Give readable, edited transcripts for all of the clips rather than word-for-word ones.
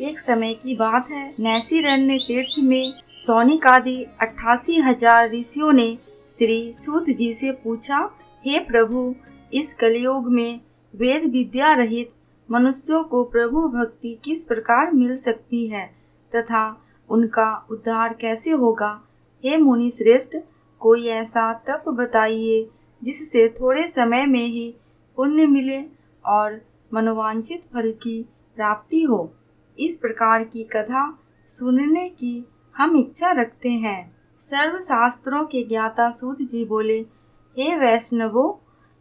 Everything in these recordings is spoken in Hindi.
एक समय की बात है, नैसीरण्य तीर्थ में सौनिक आदि 88,000 ऋषियों ने श्री सूत जी से पूछा, हे प्रभु, इस कलयुग में वेद विद्या रहित मनुष्यों को प्रभु भक्ति किस प्रकार मिल सकती है तथा उनका उद्धार कैसे होगा। हे मुनि श्रेष्ठ, कोई ऐसा तप बताइए जिससे थोड़े समय में ही पुण्य मिले और मनोवांछित फल की प्राप्ति हो। इस प्रकार की कथा सुनने की हम इच्छा रखते हैं। सर्व शास्त्रों के ज्ञाता सूत जी बोले, हे वैष्णवों,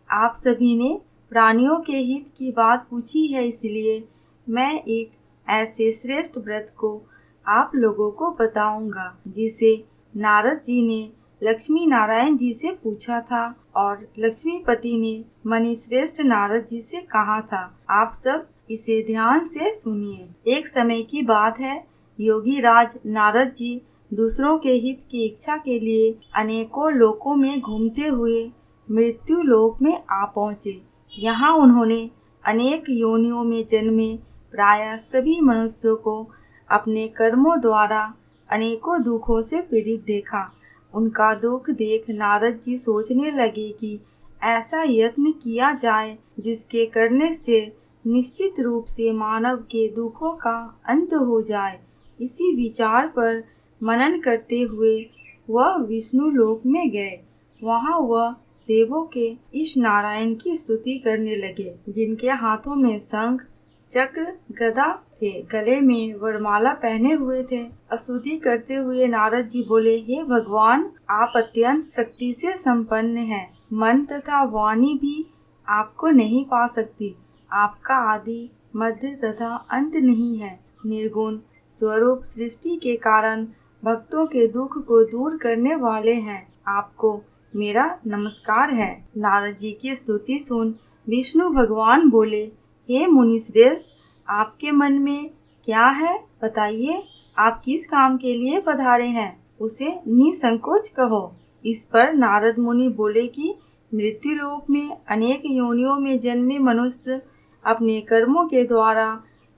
आप सभी ने प्राणियों के हित की बात पूछी है, इसलिए मैं एक ऐसे श्रेष्ठ व्रत को आप लोगों को बताऊंगा जिसे नारद जी ने लक्ष्मी नारायण जी से पूछा था और लक्ष्मीपति ने मणि श्रेष्ठ नारद जी से कहा था। आप सब इसे ध्यान से सुनिए। एक समय की बात है, योगी राज नारद जी दूसरों के हित की इच्छा के लिए अनेकों लोकों में घूमते हुए मृत्यु लोक में आ पहुँचे। यहाँ उन्होंने अनेक योनियों में जन्मे प्रायः सभी मनुष्यों को अपने कर्मों द्वारा अनेकों दुखों से पीड़ित देखा। उनका दुख देख नारद जी सोचने लगे कि ऐसा यत्न किया जाए जिसके करने से निश्चित रूप से मानव के दुखों का अंत हो जाए। इसी विचार पर मनन करते हुए वह विष्णु लोक में गए। वहाँ वह देवों के इस नारायण की स्तुति करने लगे, जिनके हाथों में शंख चक्र गदा थे, गले में वरमाला पहने हुए थे। स्तुति करते हुए नारद जी बोले, हे भगवान, आप अत्यंत शक्ति से संपन्न हैं। मन तथा वाणी भी आपको नहीं पा सकती। आपका आदि मध्य तथा अंत नहीं है। निर्गुण स्वरूप सृष्टि के कारण भक्तों के दुख को दूर करने वाले हैं। आपको मेरा नमस्कार है। नारद जी की स्तुति सुन विष्णु भगवान बोले, हे मुनि श्रेष्ठ, आपके मन में क्या है, बताइए। आप किस काम के लिए पधारे हैं, उसे निसंकोच कहो। इस पर नारद मुनि बोले कि मृत्यु लोक में अनेक योनियों में जन्मे मनुष्य अपने कर्मों के द्वारा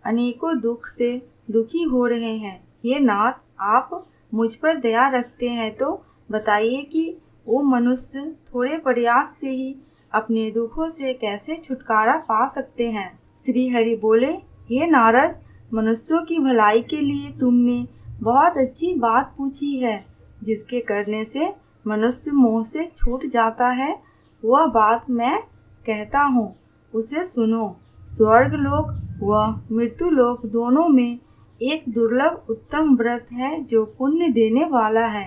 अनेकों दुख से दुखी हो रहे हैं। हे नाथ, आप मुझ पर दया रखते हैं तो बताइए कि वो मनुष्य थोड़े प्रयास से ही अपने दुखों से कैसे छुटकारा पा सकते हैं। श्री हरि बोले, हे नारद, मनुष्यों की भलाई के लिए तुमने बहुत अच्छी बात पूछी है। जिसके करने से मनुष्य मोह से छूट जाता है, वह बात मैं कहता हूँ, उसे सुनो। स्वर्ग लोक व मृत्यु लोक दोनों में एक दुर्लभ उत्तम व्रत है जो पुण्य देने वाला है।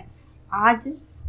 आज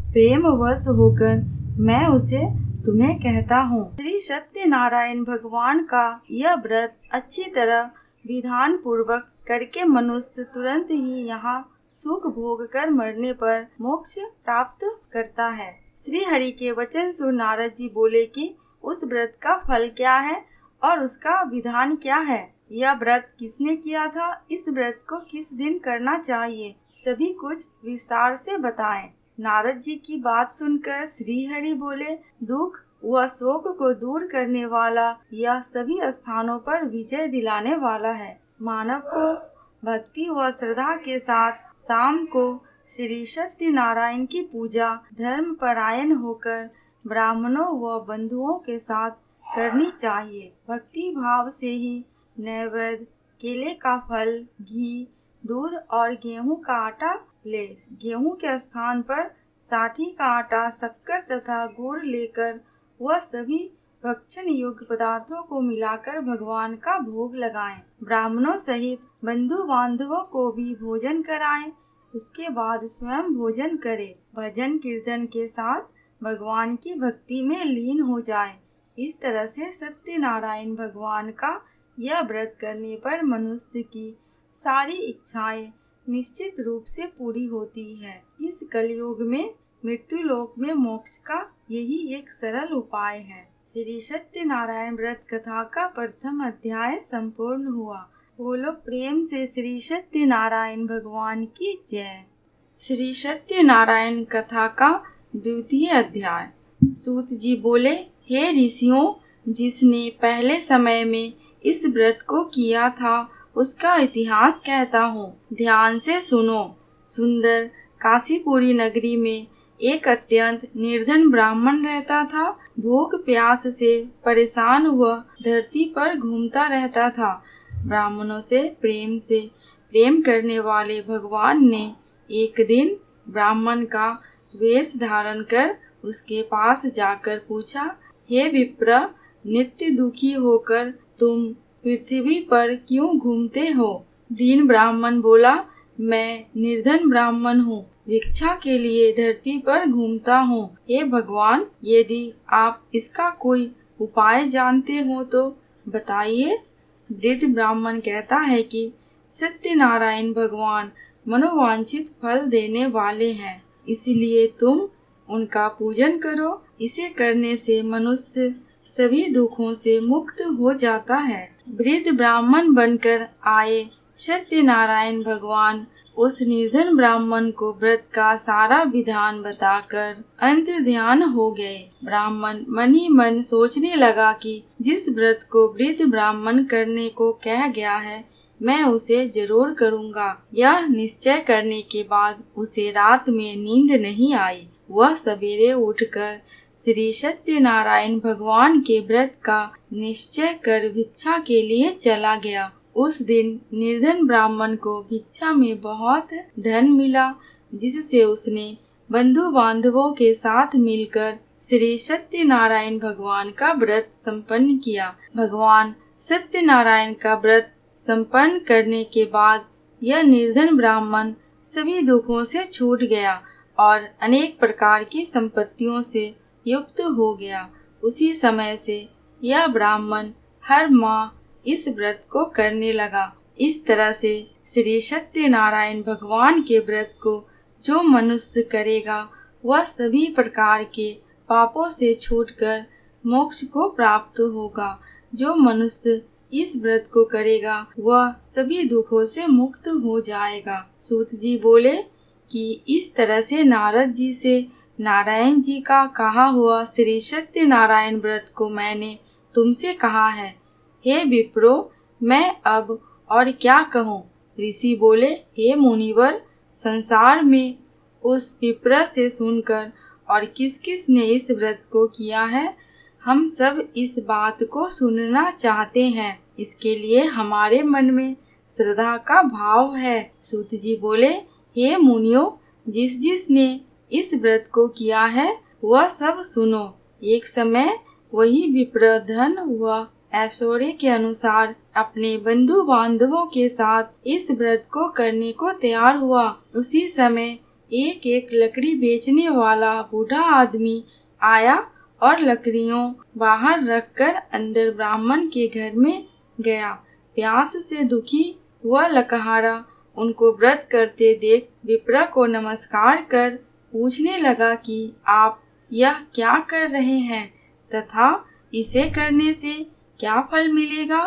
प्रेम वश होकर मैं उसे तुम्हें कहता हूँ। श्री सत्यनारायण भगवान का यह व्रत अच्छी तरह विधान पूर्वक करके मनुष्य तुरंत ही यहाँ सुख भोग कर मरने पर मोक्ष प्राप्त करता है। श्री हरि के वचन सुन नारद जी बोले कि उस व्रत का फल क्या है और उसका विधान क्या है। यह व्रत किसने किया था, इस व्रत को किस दिन करना चाहिए, सभी कुछ विस्तार से बताएं। नारद जी की बात सुनकर श्री हरि बोले, दुख व शोक को दूर करने वाला यह सभी स्थानों पर विजय दिलाने वाला है। मानव को भक्ति व श्रद्धा के साथ शाम को श्री सत्यनारायण की पूजा धर्म परायण होकर ब्राह्मणों व बंधुओं के साथ करनी चाहिए। भक्ति भाव से ही नैवेद्य, केले का फल, घी, दूध और गेहूं का आटा ले। गेहूं के स्थान पर साठी का आटा, शक्कर तथा गुड़ लेकर वह सभी भक्षण योग्य पदार्थों को मिलाकर भगवान का भोग लगाएं। ब्राह्मणों सहित बंधु बांधवों को भी भोजन कराएं। उसके बाद स्वयं भोजन करें। भजन कीर्तन के साथ भगवान की भक्ति में लीन हो जाएं। इस तरह से सत्यनारायण भगवान का यह व्रत करने पर मनुष्य की सारी इच्छाएं निश्चित रूप से पूरी होती है। इस कलयुग में मृत्यु लोक में मोक्ष का यही एक सरल उपाय है। श्री सत्यनारायण व्रत कथा का प्रथम अध्याय संपूर्ण हुआ। बोलो प्रेम से श्री सत्यनारायण भगवान की जय। श्री सत्यनारायण कथा का द्वितीय अध्याय। सूत जी बोले, हे ऋषियों, जिसने पहले समय में इस व्रत को किया था उसका इतिहास कहता हूँ। ध्यान से सुनो। सुंदर काशीपुरी नगरी में एक अत्यंत निर्धन ब्राह्मण रहता था। भूख प्यास से परेशान हुआ धरती पर घूमता रहता था। ब्राह्मणों से प्रेम करने वाले भगवान ने एक दिन ब्राह्मण का वेश धारण कर उसके पास जाकर पूछा, हे विप्र, नित्य दुखी होकर तुम पृथ्वी पर क्यों घूमते हो? दीन ब्राह्मण बोला, मैं निर्धन ब्राह्मण हूँ, भिक्षा के लिए धरती पर घूमता हूँ। हे भगवान, यदि आप इसका कोई उपाय जानते हो तो बताइए। वृद्ध ब्राह्मण कहता है कि सत्यनारायण भगवान मनोवांछित फल देने वाले हैं, इसलिए तुम उनका पूजन करो। इसे करने से मनुष्य सभी दुखों से मुक्त हो जाता है। वृद्ध ब्राह्मण बनकर आए सत्यनारायण भगवान उस निर्धन ब्राह्मण को व्रत का सारा विधान बताकर अंतर्ध्यान हो गए। ब्राह्मण मन ही मन सोचने लगा कि जिस व्रत को वृद्ध ब्राह्मण करने को कह गया है, मैं उसे जरूर करूँगा। यह निश्चय करने के बाद उसे रात में नींद नहीं आई। वह सवेरे उठकर श्री सत्यनारायण भगवान के व्रत का निश्चय कर भिक्षा के लिए चला गया। उस दिन निर्धन ब्राह्मण को भिक्षा में बहुत धन मिला, जिससे उसने बंधु बांधवों के साथ मिलकर श्री सत्यनारायण भगवान का व्रत संपन्न किया। भगवान सत्यनारायण का व्रत संपन्न करने के बाद यह निर्धन ब्राह्मण सभी दुखों से छूट गया और अनेक प्रकार की संपत्तियों से युक्त हो गया। उसी समय से यह ब्राह्मण हर माह इस व्रत को करने लगा। इस तरह से श्री सत्यनारायण भगवान के व्रत को जो मनुष्य करेगा वह सभी प्रकार के पापों से छूटकर मोक्ष को प्राप्त होगा। जो मनुष्य इस व्रत को करेगा वह सभी दुखों से मुक्त हो जाएगा। सूत जी बोले कि इस तरह से नारद जी से नारायण जी का कहा हुआ श्री सत्यनारायण व्रत को मैंने तुमसे कहा है। हे विप्रो, मैं अब और क्या कहूँ? ऋषि बोले, हे मुनिवर, संसार में उस विप्र से सुनकर और किस किस ने इस व्रत को किया है, हम सब इस बात को सुनना चाहते हैं। इसके लिए हमारे मन में श्रद्धा का भाव है। सूत जी बोले, हे मुनियों, जिस जिस ने इस व्रत को किया है वह सब सुनो। एक समय वही विप्र धन व ऐश्वर्य के अनुसार अपने बंधु बांधवों के साथ इस व्रत को करने को तैयार हुआ। उसी समय एक एक लकड़ी बेचने वाला बूढ़ा आदमी आया और लकड़ियों बाहर रखकर अंदर ब्राह्मण के घर में गया। प्यास से दुखी वह लकहारा उनको व्रत करते देख विप्र को नमस्कार कर पूछने लगा कि आप यह क्या कर रहे हैं तथा इसे करने से क्या फल मिलेगा,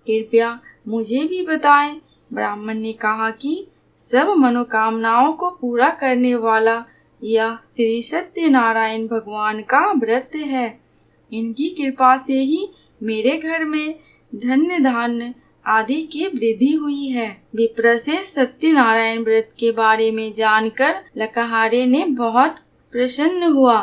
कृपया मुझे भी बताएं। ब्राह्मण ने कहा कि सब मनोकामनाओं को पूरा करने वाला यह श्री सत्यनारायण भगवान का व्रत है। इनकी कृपा से ही मेरे घर में धन्य धान्य आदि की वृद्धि हुई है। विप्र से सत्यनारायण व्रत के बारे में जानकर लकहारे ने बहुत प्रसन्न हुआ।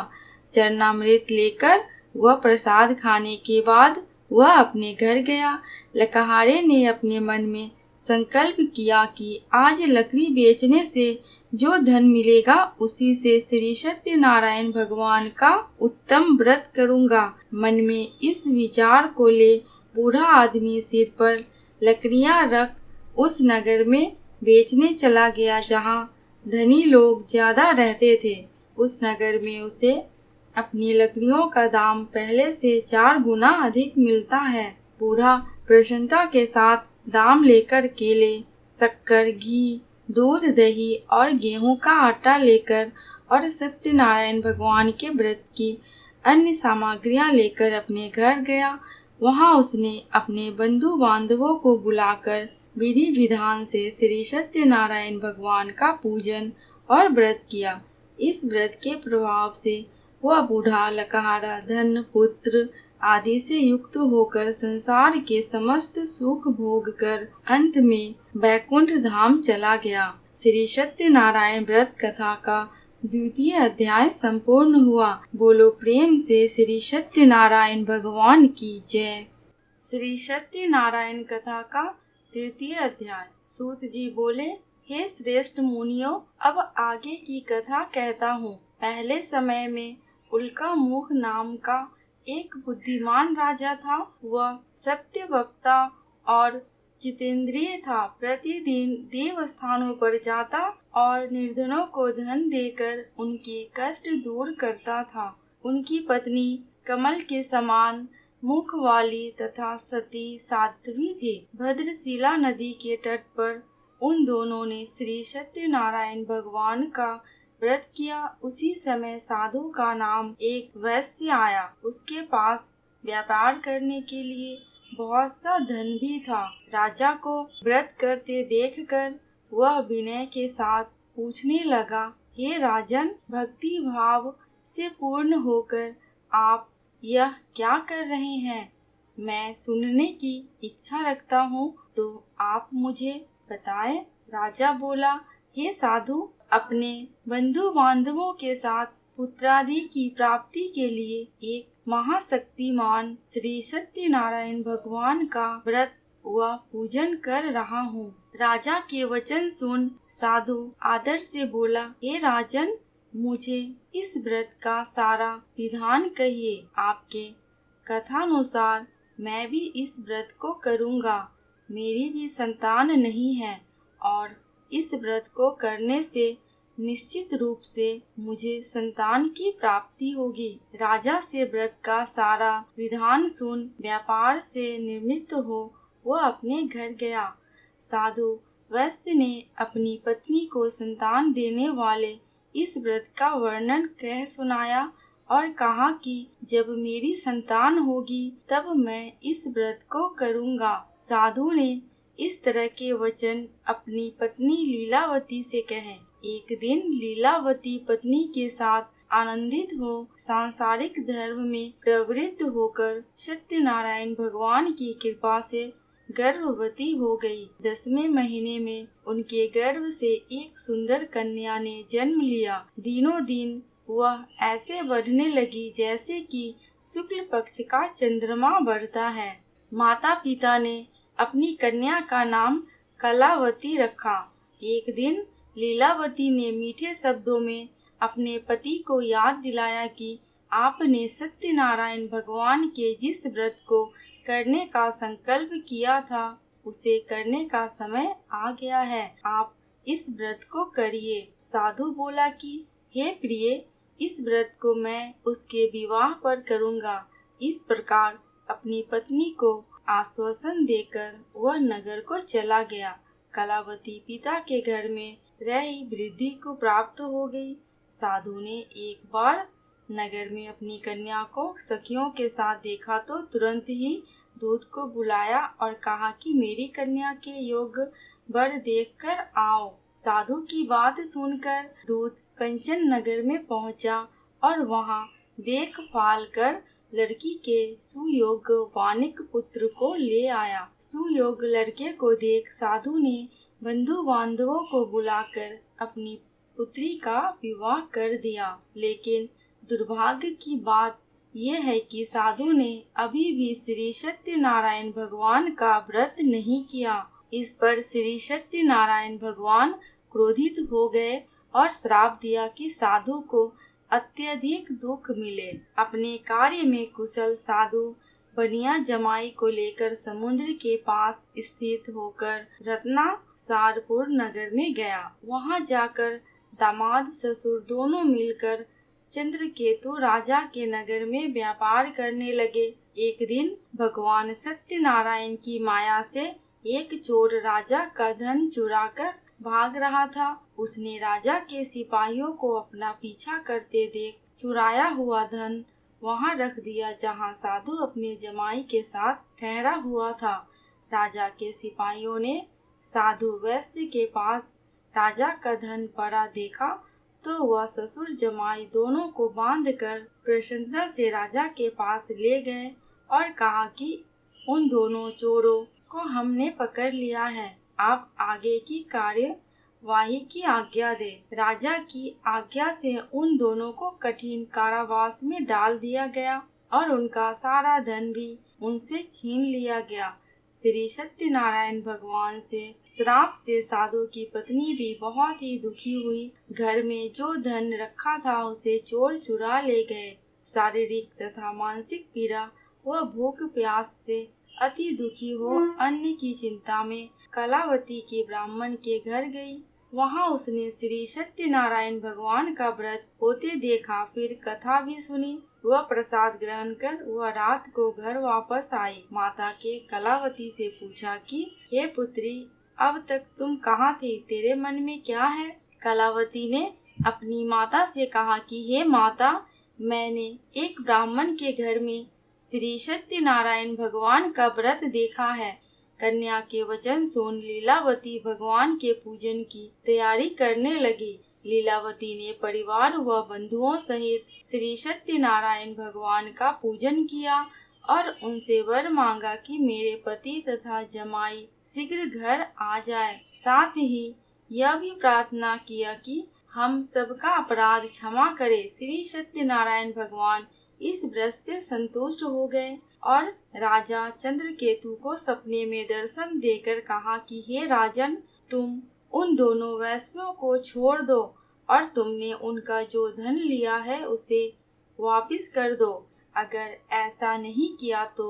चरणामृत लेकर वह प्रसाद खाने के बाद वह अपने घर गया। लकहारे ने अपने मन में संकल्प किया कि आज लकड़ी बेचने से जो धन मिलेगा उसी से श्री सत्यनारायण भगवान का उत्तम व्रत करूंगा। मन में इस विचार को ले बूढ़ा आदमी सिर पर लकड़ियां रख उस नगर में बेचने चला गया जहां धनी लोग ज्यादा रहते थे। उस नगर में उसे अपनी लकड़ियों का दाम पहले से 4 गुना अधिक मिलता है। बूढ़ा प्रसन्नता के साथ दाम लेकर केले, शक्कर, घी, दूध, दही और गेहूं का आटा लेकर और सत्यनारायण भगवान के व्रत की अन्य सामग्रियां लेकर अपने घर गया। वहां उसने अपने बंधु बांधवों को बुलाकर विधि विधान से श्री सत्यनारायण भगवान का पूजन और व्रत किया। इस व्रत के प्रभाव से वह बूढ़ा लकहारा धन, पुत्र आदि से युक्त होकर संसार के समस्त सुख भोग कर अंत में बैकुंठ धाम चला गया। श्री सत्यनारायण व्रत कथा का द्वितीय अध्याय संपूर्ण हुआ। बोलो प्रेम से श्री सत्यनारायण भगवान की जय। श्री सत्यनारायण कथा का तृतीय अध्याय। सूत जी बोले, हे श्रेष्ठ मुनियों, अब आगे की कथा कहता हूँ। पहले समय में उल्का मुख नाम का एक बुद्धिमान राजा था। वह सत्य वक्ता और जितेंद्रिय था। प्रतिदिन देव स्थानों पर जाता और निर्धनों को धन देकर उनके कष्ट दूर करता था। उनकी पत्नी कमल के समान मुख वाली तथा सती साध्वी थी। भद्रशिला नदी के तट पर उन दोनों ने श्री सत्यनारायण भगवान का व्रत किया। उसी समय साधु का नाम एक वैश्य आया। उसके पास व्यापार करने के लिए बहुत सा धन भी था। राजा को व्रत करते देखकर वह विनय के साथ पूछने लगा, हे राजन, भक्ति भाव से पूर्ण होकर आप यह क्या कर रहे हैं? मैं सुनने की इच्छा रखता हूँ, तो आप मुझे बताएं। राजा बोला, हे साधु, अपने बंधु बांधवों के साथ पुत्रादि की प्राप्ति के लिए एक महाशक्तिमान श्री सत्यनारायण भगवान का व्रत व पूजन कर रहा हूँ। राजा के वचन सुन साधु आदर से बोला, हे राजन, मुझे इस व्रत का सारा विधान कहिए। आपके कथानुसार मैं भी इस व्रत को करूँगा। मेरी भी संतान नहीं है और इस व्रत को करने से निश्चित रूप से मुझे संतान की प्राप्ति होगी। राजा से व्रत का सारा विधान सुन व्यापार से निवृत्त हो वह अपने घर गया। साधु वैश्य ने अपनी पत्नी को संतान देने वाले इस व्रत का वर्णन कह सुनाया और कहा कि जब मेरी संतान होगी तब मैं इस व्रत को करूँगा। साधु ने इस तरह के वचन अपनी पत्नी लीलावती से कहे। एक दिन लीलावती पत्नी के साथ आनंदित हो सांसारिक धर्म में प्रवृत्त होकर सत्यनारायण भगवान की कृपा से गर्भवती हो गई। 10वें महीने में उनके गर्भ से एक सुंदर कन्या ने जन्म लिया। दिनों दिन वह ऐसे बढ़ने लगी जैसे कि शुक्ल पक्ष का चंद्रमा बढ़ता है। माता पिता ने अपनी कन्या का नाम कलावती रखा। एक दिन लीलावती ने मीठे शब्दों में अपने पति को याद दिलाया कि आपने सत्यनारायण भगवान के जिस व्रत को करने का संकल्प किया था उसे करने का समय आ गया है। आप इस व्रत को करिए। साधु बोला कि हे प्रिय, इस व्रत को मैं उसके विवाह पर करूँगा। इस प्रकार अपनी पत्नी को आश्वासन देकर वह नगर को चला गया। कलावती पिता के घर में रही वृद्धि को प्राप्त हो गई। साधु ने एक बार नगर में अपनी कन्या को सखियों के साथ देखा तो तुरंत ही दूत को बुलाया और कहा कि मेरी कन्या के योग्य वर देखकर आओ। साधु की बात सुनकर दूत कंचन नगर में पहुंचा और वहां देखभाल कर लड़की के सुयोग्य वानिक पुत्र को ले आया। सुयोग्य लड़के को देख साधु ने बंधु बांधवों को बुलाकर अपनी पुत्री का विवाह कर दिया। लेकिन दुर्भाग्य की बात यह है कि साधु ने अभी भी श्री सत्यनारायण भगवान का व्रत नहीं किया। इस पर श्री सत्यनारायण भगवान क्रोधित हो गए और श्राप दिया कि साधु को अत्यधिक दुख मिले। अपने कार्य में कुशल साधु बनिया जमाई को लेकर समुद्र के पास स्थित होकर रत्नासारपुर नगर में गया। वहां जाकर दामाद ससुर दोनों मिलकर चंद्रकेतु राजा के नगर में व्यापार करने लगे। एक दिन भगवान सत्यनारायण की माया से एक चोर राजा का धन चुराकर भाग रहा था। उसने राजा के सिपाहियों को अपना पीछा करते देख चुराया हुआ धन वहां रख दिया जहां साधु अपने जमाई के साथ ठहरा हुआ था। राजा के सिपाहियों ने साधु वैश्य के पास राजा का धन पड़ा देखा तो वह ससुर जमाई दोनों को बांधकर प्रसन्नता से राजा के पास ले गए और कहा कि उन दोनों चोरों को हमने पकड़ लिया है, आप आगे की कार्यवाही की आज्ञा दे। राजा की आज्ञा से उन दोनों को कठिन कारावास में डाल दिया गया और उनका सारा धन भी उनसे छीन लिया गया। श्री सत्यनारायण भगवान से श्राप से साधु की पत्नी भी बहुत ही दुखी हुई। घर में जो धन रखा था उसे चोर चुरा ले गए। शारीरिक तथा मानसिक पीड़ा व भूख प्यास से अति दुखी हो अन्न की चिंता में कलावती के ब्राह्मण के घर गई। वहां उसने श्री सत्यनारायण भगवान का व्रत होते देखा, फिर कथा भी सुनी। वह प्रसाद ग्रहण कर वह रात को घर वापस आई। माता के कलावती से पूछा कि हे पुत्री, अब तक तुम कहाँ थे, तेरे मन में क्या है? कलावती ने अपनी माता से कहा कि हे माता, मैंने एक ब्राह्मण के घर में श्री सत्यनारायण भगवान का व्रत देखा है। कन्या के वचन सुन लीलावती भगवान के पूजन की तैयारी करने लगी। लीलावती ने परिवार व बंधुओं सहित श्री सत्यनारायण भगवान का पूजन किया और उनसे वर मांगा कि मेरे पति तथा जमाई शीघ्र घर आ जाए। साथ ही यह भी प्रार्थना किया कि हम सबका अपराध क्षमा करे। श्री सत्यनारायण भगवान इस व्रत से संतुष्ट हो गए और राजा चंद्रकेतु को सपने में दर्शन देकर कहा कि हे राजन, तुम उन दोनों वैश्यों को छोड़ दो और तुमने उनका जो धन लिया है उसे वापस कर दो। अगर ऐसा नहीं किया तो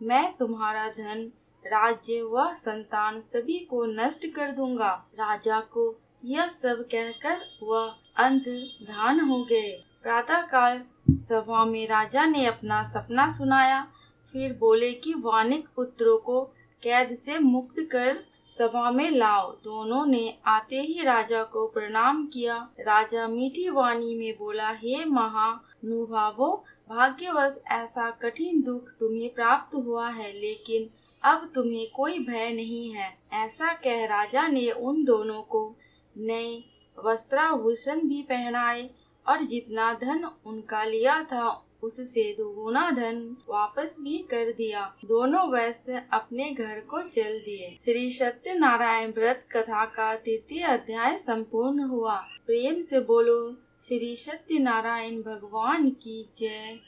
मैं तुम्हारा धन, राज्य व संतान सभी को नष्ट कर दूंगा। राजा को यह सब कहकर वह अंतर्धान हो गए। प्रातः काल सभा में राजा ने अपना सपना सुनाया, फिर बोले कि वानिक पुत्रों को कैद से मुक्त कर सभा में लाओ। दोनों ने आते ही राजा को प्रणाम किया। राजा मीठी वाणी में बोला, हे महानुभावों, भाग्यवश ऐसा कठिन दुख तुम्हें प्राप्त हुआ है, लेकिन अब तुम्हें कोई भय नहीं है। ऐसा कह राजा ने उन दोनों को नए वस्त्राभूषण भी पहनाए और जितना धन उनका लिया था उससे दोगुना धन वापस भी कर दिया। दोनों वैश्य अपने घर को चल दिए। श्री सत्यनारायण व्रत कथा का 3य अध्याय संपूर्ण हुआ। प्रेम से बोलो श्री सत्यनारायण भगवान की जय।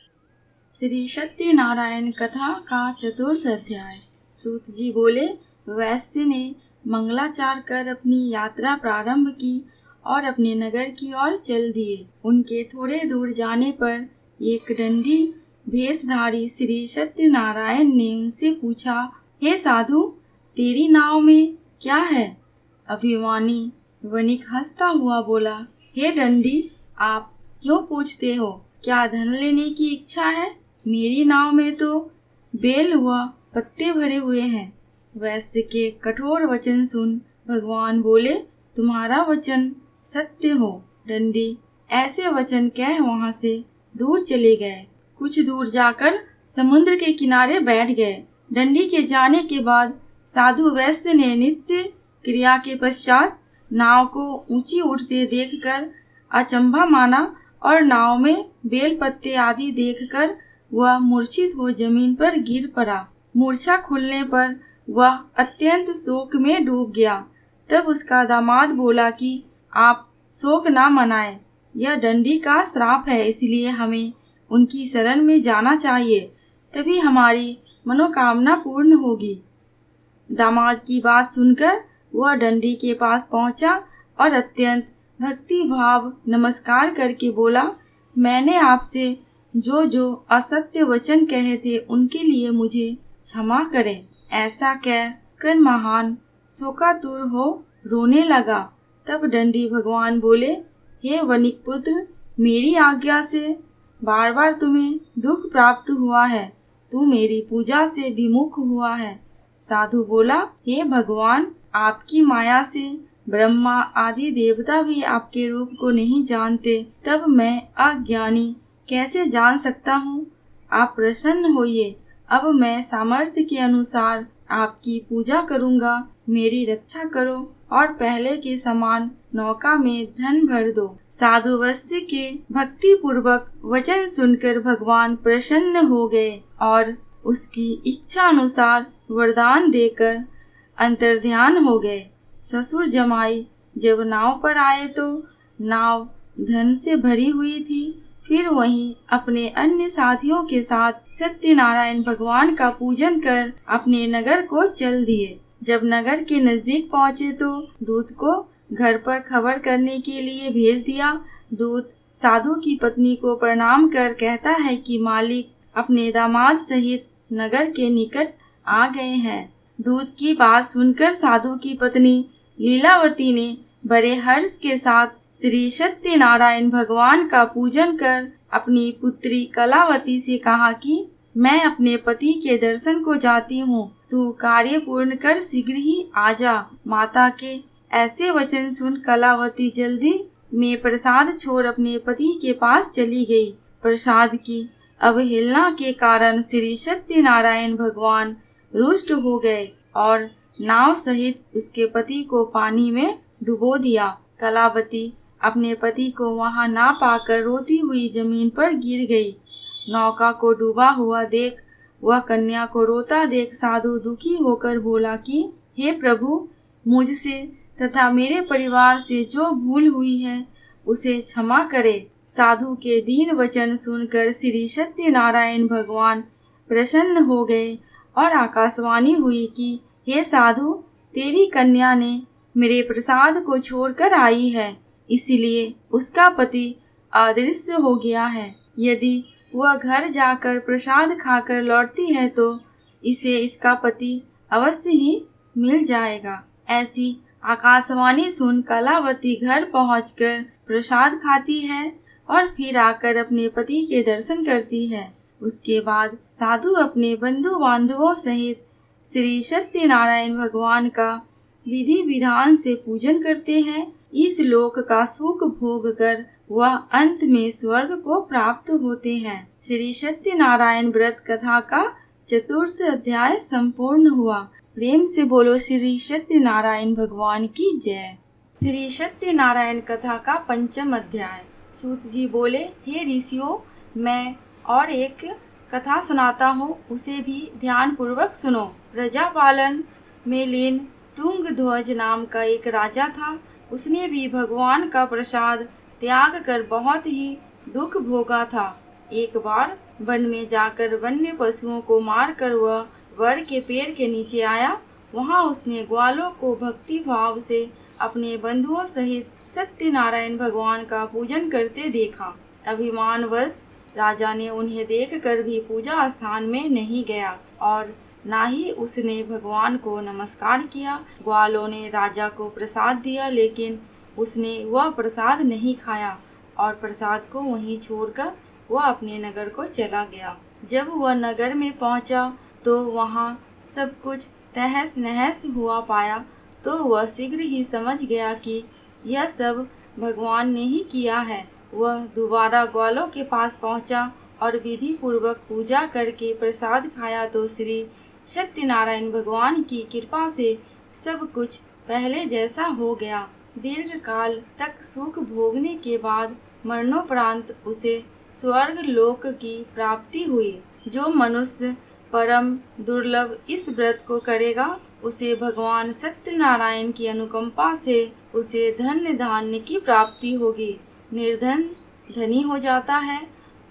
श्री सत्यनारायण कथा का 4th अध्याय। सूत जी बोले, वैश्य ने मंगलाचार कर अपनी यात्रा प्रारंभ की और अपने नगर की ओर चल दिए। उनके थोड़े दूर जाने पर एक दंडी भेषधारी श्री सत्यनारायण ने उनसे पूछा, हे साधु, तेरी नाव में क्या है? अभिमानी वणिक हंसता हुआ बोला, हे दंडी, आप क्यों पूछते हो? क्या धन लेने की इच्छा है? मेरी नाव में तो बेल व पत्ते भरे हुए हैं। वैश्य के कठोर वचन सुन भगवान बोले, तुम्हारा वचन सत्य हो। दंडी ऐसे वचन कह वहाँ से दूर चले गए। कुछ दूर जाकर समुद्र के किनारे बैठ गए। दंडी के जाने के बाद साधु वैश्य ने नित्य क्रिया के पश्चात नाव को ऊंची उठते देखकर अचंभा माना और नाव में बेल पत्ते आदि देखकर वह मूर्छित हो जमीन पर गिर पड़ा। मूर्छा खुलने पर वह अत्यंत शोक में डूब गया। तब उसका दामाद बोला कि आप शोक ना मनाएं, यह दंडी का श्राप है, इसलिए हमें उनकी शरण में जाना चाहिए, तभी हमारी मनोकामना पूर्ण होगी। दामाद की बात सुनकर वह दंडी के पास पहुंचा और अत्यंत भक्ति भाव नमस्कार करके बोला, मैंने आपसे जो असत्य वचन कहे थे उनके लिए मुझे क्षमा करें। ऐसा कह कर महान शोकातुर हो रोने लगा। तब दंडी भगवान बोले, हे वणिक पुत्र, मेरी आज्ञा से बार बार तुम्हें दुख प्राप्त हुआ है, तू मेरी पूजा से विमुख हुआ है। साधु बोला, हे भगवान, आपकी माया से ब्रह्मा आदि देवता भी आपके रूप को नहीं जानते, तब मैं अज्ञानी कैसे जान सकता हूँ? आप प्रसन्न होइए, अब मैं सामर्थ्य के अनुसार आपकी पूजा करूँगा। मेरी रक्षा करो और पहले के समान नौका में धन भर दो। साधु वैश्य के भक्ति पूर्वक वचन सुनकर भगवान प्रसन्न हो गए और उसकी इच्छा अनुसार वरदान देकर अंतर्ध्यान हो गए। ससुर जमाई जब नाव पर आए तो नाव धन से भरी हुई थी। फिर वहीं अपने अन्य साथियों के साथ सत्यनारायण भगवान का पूजन कर अपने नगर को चल दिए। जब नगर के नजदीक पहुँचे तो दूत को घर पर खबर करने के लिए भेज दिया। दूत साधु की पत्नी को प्रणाम कर कहता है कि मालिक अपने दामाद सहित नगर के निकट आ गए हैं। दूत की बात सुनकर साधु की पत्नी लीलावती ने बड़े हर्ष के साथ श्री सत्यनारायण भगवान का पूजन कर अपनी पुत्री कलावती से कहा कि मैं अपने पति के दर्शन को जाती हूँ, तू कार्य पूर्ण कर शीघ्र ही आ जा। माता के ऐसे वचन सुन कलावती जल्दी में प्रसाद छोड़ अपने पति के पास चली गई। प्रसाद की अवहेलना के कारण श्री सत्यनारायण भगवान रुष्ट हो गए और नाव सहित उसके पति को पानी में डुबो दिया। कलावती अपने पति को वहां ना पाकर रोती हुई जमीन पर गिर गई। नौका को डूबा हुआ देख वह कन्या को रोता देख साधु दुखी होकर बोला कि हे प्रभु, मुझसे तथा मेरे परिवार से जो भूल हुई है उसे क्षमा करे। साधु के दीन वचन सुनकर श्री सत्यनारायण भगवान प्रसन्न हो गए और आकाशवाणी हुई कि हे साधु, तेरी कन्या ने मेरे प्रसाद को छोड़कर आई है, इसलिए उसका पति अदृश्य हो गया है। यदि वह घर जाकर प्रसाद खाकर लौटती है तो इसे इसका पति अवश्य ही मिल जाएगा। ऐसी आकाशवाणी सुन कलावती घर पहुंचकर प्रसाद खाती है और फिर आकर अपने पति के दर्शन करती है। उसके बाद साधु अपने बंधु बांधवों सहित श्री सत्यनारायण भगवान का विधि विधान से पूजन करते हैं। इस लोक का सुख भोग कर वह अंत में स्वर्ग को प्राप्त होते हैं। श्री सत्यनारायण व्रत कथा का 4th अध्याय संपूर्ण हुआ। प्रेम से बोलो श्री सत्यनारायण भगवान की जय। श्री सत्यनारायण कथा का 5th अध्याय। सूत जी बोले, हे ऋषियों, मैं और एक कथा सुनाता हूँ, उसे भी ध्यान पूर्वक सुनो। प्रजापालन में लीन तुंगध्वज नाम का एक राजा था। उसने भी भगवान का प्रसाद त्याग कर बहुत ही दुख भोगा था। एक बार वन में जाकर वन्य पशुओं को मारकर वह वर के पेड़ के नीचे आया। वहां उसने ग्वालों को भक्ति भाव से अपने बंधुओं सहित सत्यनारायण भगवान का पूजन करते देखा। अभिमानवश राजा ने उन्हें देखकर भी पूजा स्थान में नहीं गया और ना ही उसने भगवान को नमस्कार किया। ग्वालों ने राजा को प्रसाद दिया, लेकिन उसने वह प्रसाद नहीं खाया और प्रसाद को वहीं छोड़कर वह अपने नगर को चला गया। जब वह नगर में पहुंचा तो वहां सब कुछ तहस नहस हुआ पाया तो वह शीघ्र ही समझ गया कि यह सब भगवान ने ही किया है। वह दोबारा ग्वालों के पास पहुंचा और विधि पूर्वक पूजा करके प्रसाद खाया तो श्री सत्यनारायण भगवान की कृपा से सब कुछ पहले जैसा हो गया। दीर्घ काल तक सुख भोगने के बाद मरणोपरांत उसे स्वर्ग लोक की प्राप्ति हुई। जो मनुष्य परम दुर्लभ इस व्रत को करेगा उसे भगवान सत्यनारायण की अनुकंपा से उसे धन्य धान्य की प्राप्ति होगी। निर्धन धनी हो जाता है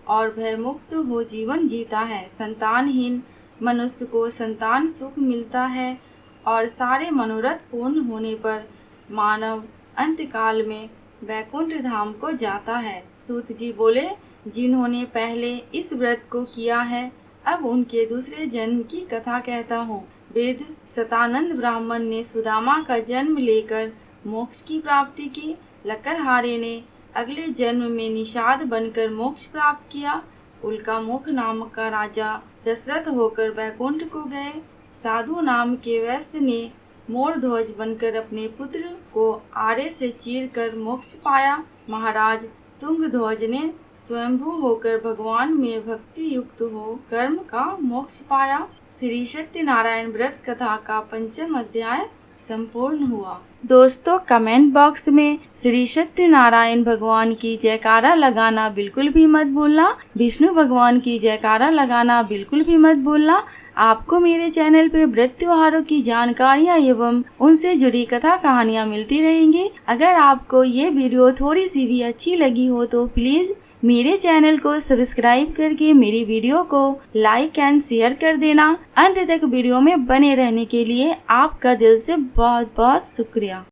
और भयमुक्त हो जीवन जीता है। संतानहीन मनुष्य को संतान सुख मिलता है और सारे मनोरथ पूर्ण होने पर मानव अंतकाल में वैकुंठ धाम को जाता है। सूत जी बोले, जिन्होंने पहले इस व्रत को किया है अब उनके दूसरे जन्म की कथा कहता हूँ। वृद्ध सतानंद ब्राह्मण ने सुदामा का जन्म लेकर मोक्ष की प्राप्ति की। लकड़हारे ने अगले जन्म में निषाद बनकर मोक्ष प्राप्त किया। उल्का मुख नाम का राजा दशरथ होकर वैकुंठ को गए। साधु नाम के वैश्य ने मोरध्वज बनकर अपने पुत्र को आरे से चीर कर मोक्ष पाया। महाराज तुंगध्वज ने स्वयंभू होकर भगवान में भक्ति युक्त हो कर्म का मोक्ष पाया। श्री सत्यनारायण व्रत कथा का 5th अध्याय संपूर्ण हुआ। दोस्तों, कमेंट बॉक्स में श्री सत्यनारायण भगवान की जयकारा लगाना बिल्कुल भी मत भूलना। विष्णु भगवान की जयकारा लगाना बिल्कुल भी मत भूलना। आपको मेरे चैनल पे व्रत त्योहारों की जानकारियाँ एवं उनसे जुड़ी कथा कहानियाँ मिलती रहेंगी। अगर आपको ये वीडियो थोड़ी सी भी अच्छी लगी हो तो प्लीज मेरे चैनल को सब्सक्राइब करके मेरी वीडियो को लाइक एंड शेयर कर देना। अंत तक वीडियो में बने रहने के लिए आपका दिल से बहुत बहुत शुक्रिया।